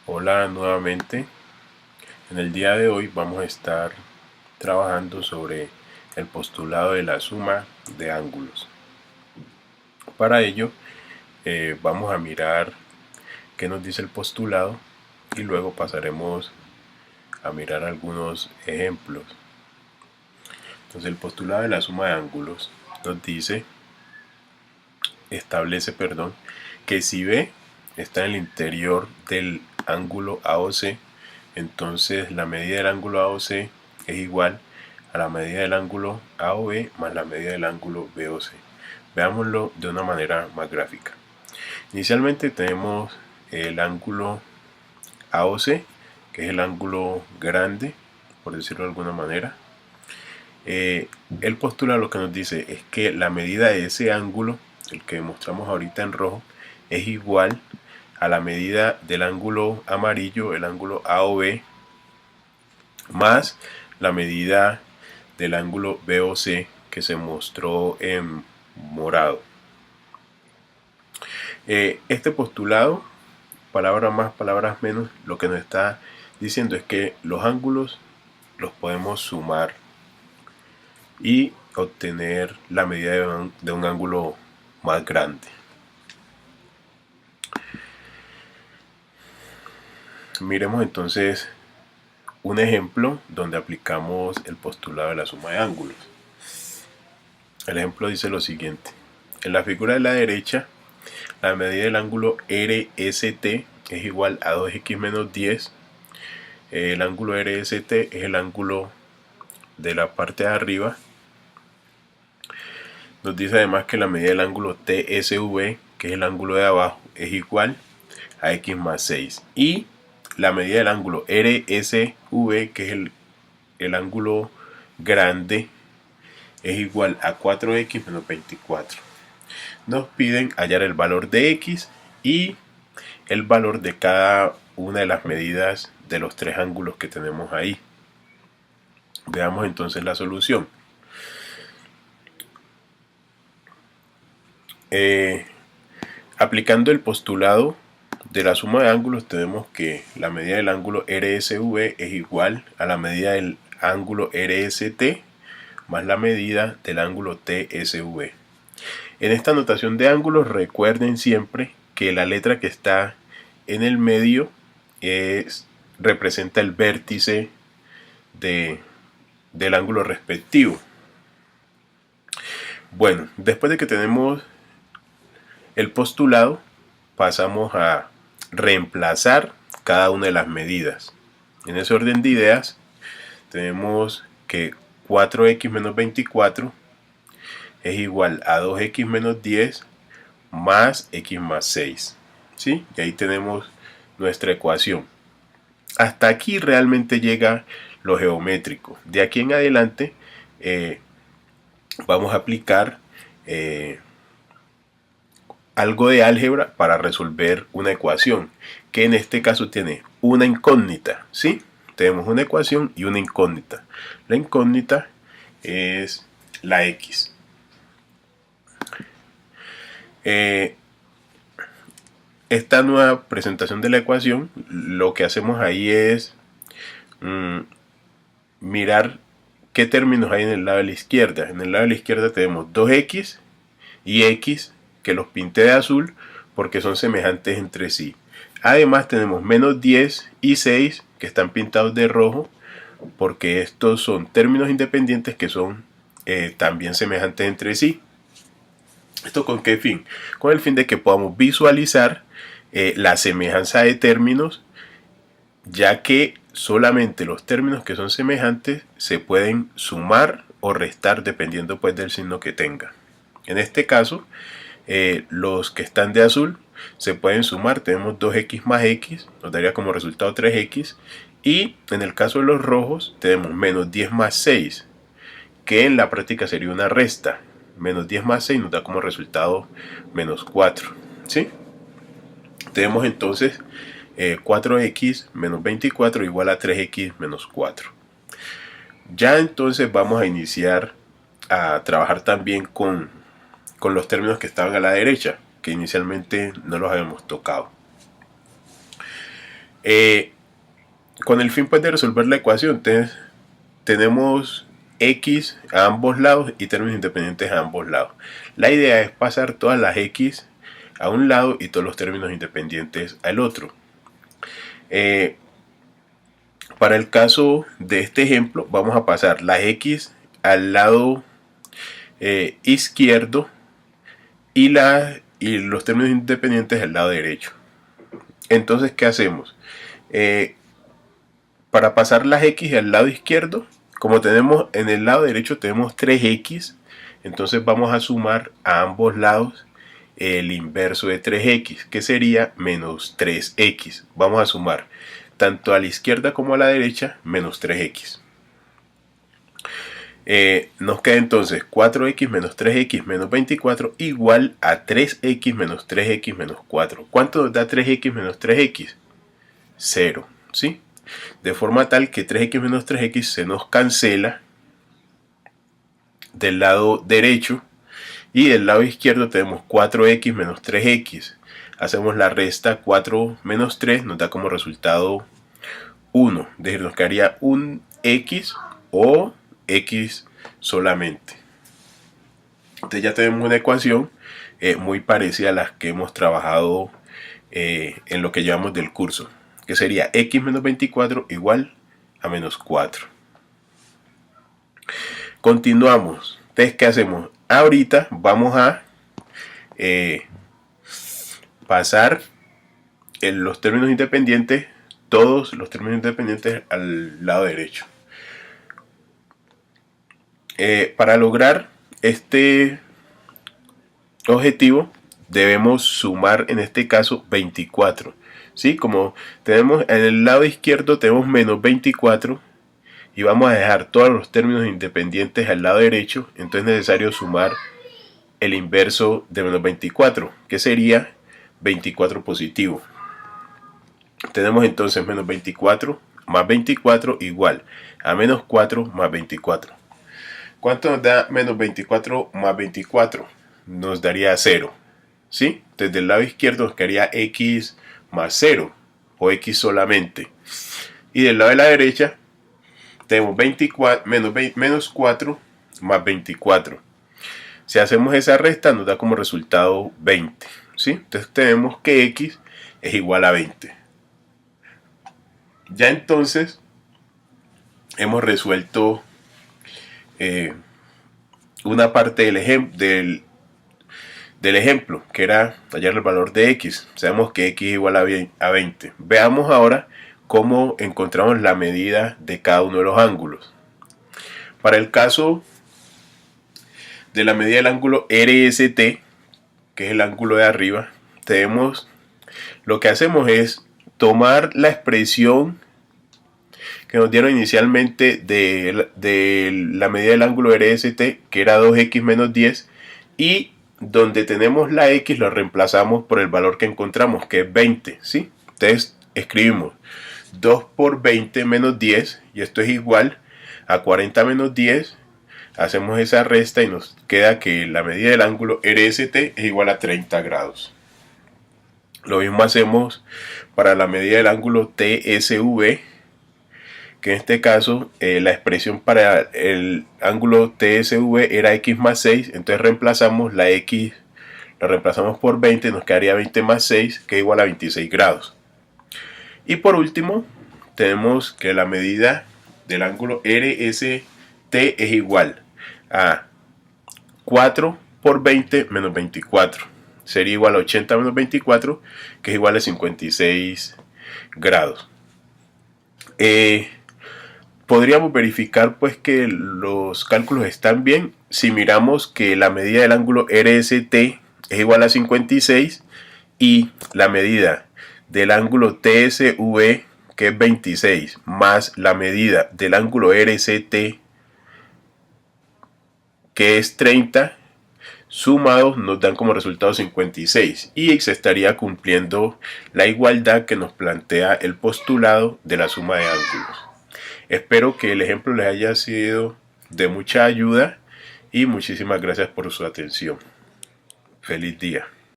Hola nuevamente. En el día de hoy vamos a estar trabajando sobre el postulado de la suma de ángulos. Para ello vamos a mirar qué nos dice el postulado y luego pasaremos a mirar algunos ejemplos. Entonces el postulado de la suma de ángulos nos dice, establece, que si B está en el interior del ángulo AOC, entonces la medida del ángulo AOC es igual a la medida del ángulo AOB más la medida del ángulo BOC. Veámoslo de una manera más gráfica. Inicialmente tenemos el ángulo AOC, que es el ángulo grande, por decirlo de alguna manera. El postulado lo que nos dice es que la medida de ese ángulo, el que mostramos ahorita en rojo, es igual a la medida del ángulo amarillo, el ángulo AOB, más la medida del ángulo BOC que se mostró en morado. Este postulado, palabras más, palabras menos, lo que nos está diciendo es que los ángulos los podemos sumar y obtener la medida de un ángulo más grande. Miremos entonces un ejemplo donde aplicamos el postulado de la suma de ángulos. El ejemplo dice lo siguiente. En la figura de la derecha, la medida del ángulo RST es igual a 2x menos 10. El ángulo RST es el ángulo de la parte de arriba. Nos dice además que la medida del ángulo TSV, que es el ángulo de abajo, es igual a x más 6. Y la medida del ángulo RSV, que es el ángulo grande, es igual a 4x menos 24. Nos piden hallar el valor de x y el valor de cada una de las medidas de los tres ángulos que tenemos ahí. Veamos entonces la solución. Aplicando el postulado de la suma de ángulos, tenemos que la medida del ángulo RSV es igual a la medida del ángulo RST más la medida del ángulo TSV. En esta notación de ángulos, recuerden siempre que la letra que está en el medio representa el vértice del ángulo respectivo. Bueno, después de que tenemos el postulado, pasamos a reemplazar cada una de las medidas. En ese orden de ideas, tenemos que 4x menos 24 es igual a 2x menos 10 más x más 6. ¿Sí? Y ahí tenemos nuestra ecuación. Hasta aquí realmente llega lo geométrico. De aquí en adelante vamos a aplicar algo de álgebra para resolver una ecuación, que en este caso tiene una incógnita, ¿sí? Tenemos una ecuación y una incógnita. La incógnita es la x. Esta nueva presentación de la ecuación, lo que hacemos ahí es mirar qué términos hay en el lado de la izquierda. En el lado de la izquierda tenemos 2x y x, que los pinté de azul porque son semejantes entre sí. Además tenemos menos 10 y 6 que están pintados de rojo porque estos son términos independientes que son también semejantes entre sí. ¿Esto con qué fin? Con el fin de que podamos visualizar la semejanza de términos, ya que solamente los términos que son semejantes se pueden sumar o restar dependiendo pues del signo que tenga. En este caso, los que están de azul se pueden sumar. Tenemos 2x más x, nos daría como resultado 3x. Y en el caso de los rojos tenemos menos 10 más 6, que en la práctica sería una resta. Menos 10 más 6 nos da como resultado menos 4. ¿Sí? Tenemos entonces 4x menos 24 igual a 3x menos 4. Ya entonces vamos a iniciar a trabajar también con los términos que estaban a la derecha, que inicialmente no los habíamos tocado. Con el fin pues de resolver la ecuación, tenemos x a ambos lados y términos independientes a ambos lados. La idea es pasar todas las x a un lado y todos los términos independientes al otro. Para el caso de este ejemplo, vamos a pasar las x al lado izquierdo y los términos independientes al lado derecho. Entonces, ¿qué hacemos? Para pasar las x al lado izquierdo, como tenemos en el lado derecho tenemos 3x, entonces vamos a sumar a ambos lados el inverso de 3x, que sería menos 3x. Vamos a sumar tanto a la izquierda como a la derecha menos 3x. Nos queda entonces 4x menos 3x menos 24 igual a 3x menos 3x menos 4. ¿Cuánto nos da 3x menos 3x? 0, ¿sí? De forma tal que 3x menos 3x se nos cancela del lado derecho y del lado izquierdo tenemos 4x menos 3x. Hacemos la resta, 4 menos 3 nos da como resultado 1, es decir, nos quedaría un x o x solamente. Entonces ya tenemos una ecuación muy parecida a las que hemos trabajado en lo que llevamos del curso, que sería x menos 24 igual a menos 4. Continuamos. Entonces, ¿qué hacemos? Ahorita vamos a pasar en los términos independientes, todos los términos independientes al lado derecho. Para lograr este objetivo debemos sumar en este caso 24. ¿Sí? Como tenemos en el lado izquierdo tenemos menos 24 y vamos a dejar todos los términos independientes al lado derecho, entonces es necesario sumar el inverso de menos 24, que sería 24 positivo. Tenemos entonces menos 24 más 24 igual a menos 4 más 24. ¿Cuánto nos da menos 24 más 24? Nos daría 0. ¿Sí? Desde el lado izquierdo nos quedaría x más 0 o x solamente. Y del lado de la derecha tenemos 24, menos 4 más 24. Si hacemos esa resta nos da como resultado 20. ¿Sí? Entonces tenemos que x es igual a 20. Ya entonces hemos resuelto una parte del ejemplo, que era hallar el valor de x. Sabemos que x es igual a 20. Veamos ahora cómo encontramos la medida de cada uno de los ángulos. Para el caso de la medida del ángulo RST, que es el ángulo de arriba, lo que hacemos es tomar la expresión que nos dieron inicialmente de la medida del ángulo RST, que era 2x menos 10, y donde tenemos la x lo reemplazamos por el valor que encontramos, que es 20, ¿sí? Entonces escribimos 2 por 20 menos 10, y esto es igual a 40 menos 10. Hacemos esa resta y nos queda que la medida del ángulo RST es igual a 30 grados. Lo mismo hacemos para la medida del ángulo TSV, que en este caso la expresión para el ángulo TSV era x más 6, entonces reemplazamos la x, la reemplazamos por 20, nos quedaría 20 más 6, que es igual a 26 grados. Y por último, tenemos que la medida del ángulo RST es igual a 4 por 20 menos 24. Sería igual a 80 menos 24, que es igual a 56 grados. Podríamos verificar pues que los cálculos están bien si miramos que la medida del ángulo RST es igual a 56 y la medida del ángulo TSV, que es 26, más la medida del ángulo RST, que es 30, sumados nos dan como resultado 56 y se estaría cumpliendo la igualdad que nos plantea el postulado de la suma de ángulos. Espero que el ejemplo les haya sido de mucha ayuda y muchísimas gracias por su atención. Feliz día.